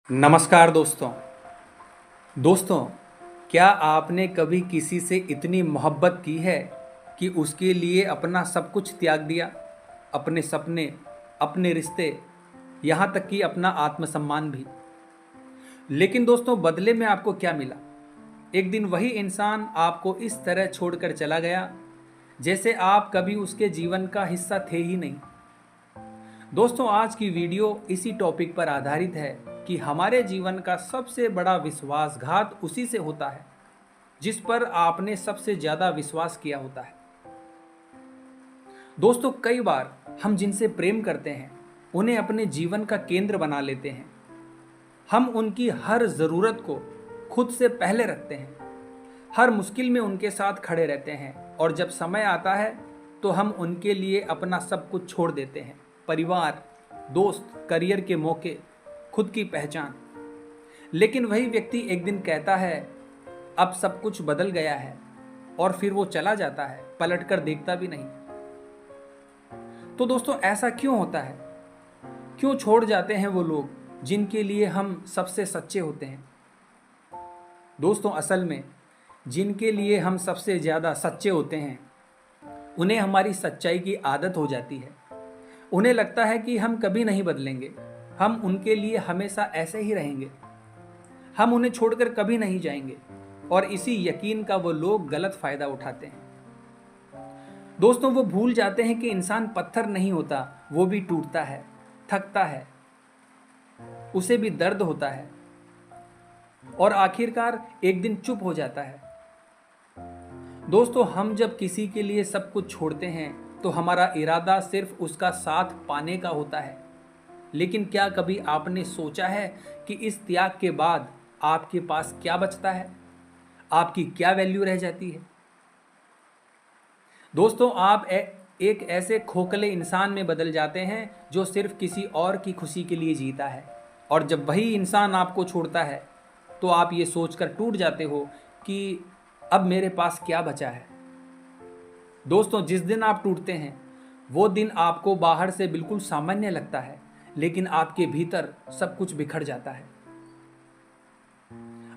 नमस्कार दोस्तों। दोस्तों, क्या आपने कभी किसी से इतनी मोहब्बत की है कि उसके लिए अपना सब कुछ त्याग दिया? अपने सपने, अपने रिश्ते, यहाँ तक कि अपना आत्मसम्मान भी। लेकिन दोस्तों, बदले में आपको क्या मिला? एक दिन वही इंसान आपको इस तरह छोड़कर चला गया जैसे आप कभी उसके जीवन का हिस्सा थे ही नहीं। दोस्तों, आज की वीडियो इसी टॉपिक पर आधारित है कि हमारे जीवन का सबसे बड़ा विश्वासघात उसी से होता है जिस पर आपने सबसे ज्यादा विश्वास किया होता है। दोस्तों, कई बार हम जिनसे प्रेम करते हैं उन्हें अपने जीवन का केंद्र बना लेते हैं। हम उनकी हर जरूरत को खुद से पहले रखते हैं, हर मुश्किल में उनके साथ खड़े रहते हैं और जब समय आता है तो हम उनके लिए अपना सब कुछ छोड़ देते हैं। परिवार, दोस्त, करियर के मौके, खुद की पहचान। लेकिन वही व्यक्ति एक दिन कहता है अब सब कुछ बदल गया है और फिर वो चला जाता है, पलटकर देखता भी नहीं। तो दोस्तों, ऐसा क्यों होता है? क्यों छोड़ जाते हैं वो लोग जिनके लिए हम सबसे सच्चे होते हैं? दोस्तों, असल में जिनके लिए हम सबसे ज़्यादा सच्चे होते हैं उन्हें हमारी सच्चाई की आदत हो जाती है। उन्हें लगता है कि हम कभी नहीं बदलेंगे, हम उनके लिए हमेशा ऐसे ही रहेंगे, हम उन्हें छोड़कर कभी नहीं जाएंगे, और इसी यकीन का वो लोग गलत फायदा उठाते हैं। दोस्तों, वो भूल जाते हैं कि इंसान पत्थर नहीं होता, वो भी टूटता है, थकता है, उसे भी दर्द होता है और आखिरकार एक दिन चुप हो जाता है। दोस्तों, हम जब किसी के लिए सब कुछ छोड़ते हैं तो हमारा इरादा सिर्फ उसका साथ पाने का होता है। लेकिन क्या कभी आपने सोचा है कि इस त्याग के बाद आपके पास क्या बचता है? आपकी क्या वैल्यू रह जाती है? दोस्तों, आप एक ऐसे खोखले इंसान में बदल जाते हैं जो सिर्फ किसी और की खुशी के लिए जीता है। और जब वही इंसान आपको छोड़ता है तो आप ये सोचकर टूट जाते हो कि अब मेरे पास क्या बचा है। दोस्तों, जिस दिन आप टूटते हैं वो दिन आपको बाहर से बिल्कुल सामान्य लगता है, लेकिन आपके भीतर सब कुछ बिखर जाता है।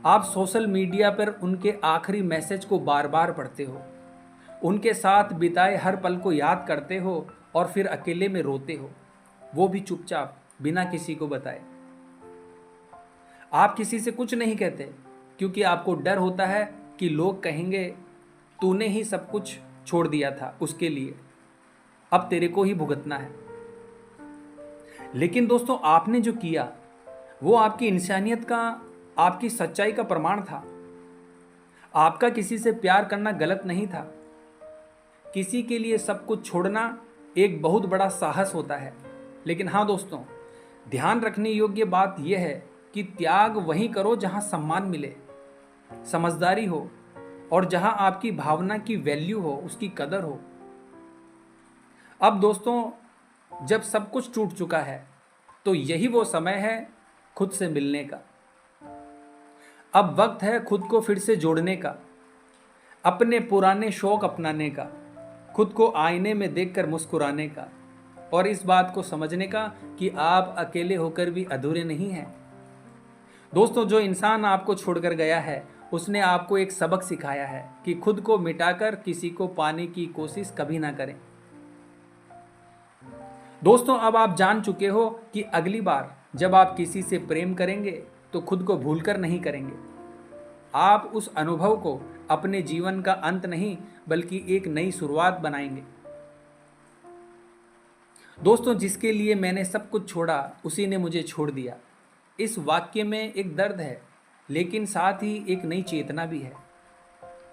आप सोशल मीडिया पर उनके आखिरी मैसेज को बार बार पढ़ते हो, उनके साथ बिताए हर पल को याद करते हो और फिर अकेले में रोते हो, वो भी चुपचाप, बिना किसी को बताए। आप किसी से कुछ नहीं कहते क्योंकि आपको डर होता है कि लोग कहेंगे तूने ही सब कुछ छोड़ दिया था उसके लिए, अब तेरे को ही भुगतना है। लेकिन दोस्तों, आपने जो किया वो आपकी इंसानियत का, आपकी सच्चाई का प्रमाण था। आपका किसी से प्यार करना गलत नहीं था। किसी के लिए सब कुछ छोड़ना एक बहुत बड़ा साहस होता है। लेकिन हाँ दोस्तों, ध्यान रखने योग्य बात यह है कि त्याग वहीं करो जहां सम्मान मिले, समझदारी हो और जहां आपकी भावना की वैल्यू हो, उसकी कदर हो। अब दोस्तों, जब सब कुछ टूट चुका है तो यही वो समय है खुद से मिलने का। अब वक्त है खुद को फिर से जोड़ने का, अपने पुराने शौक अपनाने का, खुद को आईने में देखकर मुस्कुराने का और इस बात को समझने का कि आप अकेले होकर भी अधूरे नहीं हैं। दोस्तों, जो इंसान आपको छोड़कर गया है उसने आपको एक सबक सिखाया है कि खुद को मिटाकर किसी को पाने की कोशिश कभी ना करें। दोस्तों, अब आप जान चुके हो कि अगली बार जब आप किसी से प्रेम करेंगे तो खुद को भूलकर नहीं करेंगे। आप उस अनुभव को अपने जीवन का अंत नहीं बल्कि एक नई शुरुआत बनाएंगे। दोस्तों, जिसके लिए मैंने सब कुछ छोड़ा उसी ने मुझे छोड़ दिया। इस वाक्य में एक दर्द है लेकिन साथ ही एक नई चेतना भी है।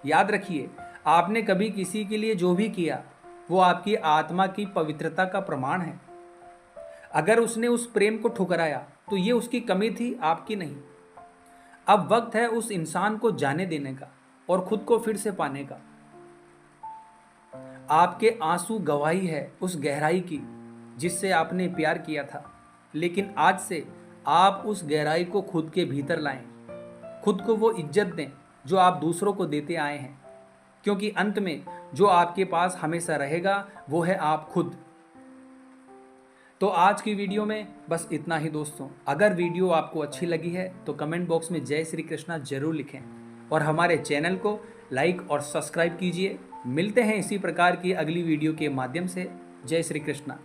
याद रखिए, आपने कभी किसी के लिए जो भी किया वो आपकी आत्मा की पवित्रता का प्रमाण है। अगर उसने उस प्रेम को ठुकराया तो ये उसकी कमी थी, आपकी नहीं। अब वक्त है उस इंसान को जाने देने का और खुद को फिर से पाने का। आपके आंसू गवाही है उस गहराई की जिससे आपने प्यार किया था। लेकिन आज से आप उस गहराई को खुद के भीतर लाएं, खुद को वो इज्जत दें जो आप दूसरों को देते आए हैं, क्योंकि अंत में जो आपके पास हमेशा रहेगा वो है आप खुद। तो आज की वीडियो में बस इतना ही दोस्तों। अगर वीडियो आपको अच्छी लगी है तो कमेंट बॉक्स में जय श्री कृष्णा जरूर लिखें और हमारे चैनल को लाइक और सब्सक्राइब कीजिए। मिलते हैं इसी प्रकार की अगली वीडियो के माध्यम से। जय श्री कृष्णा।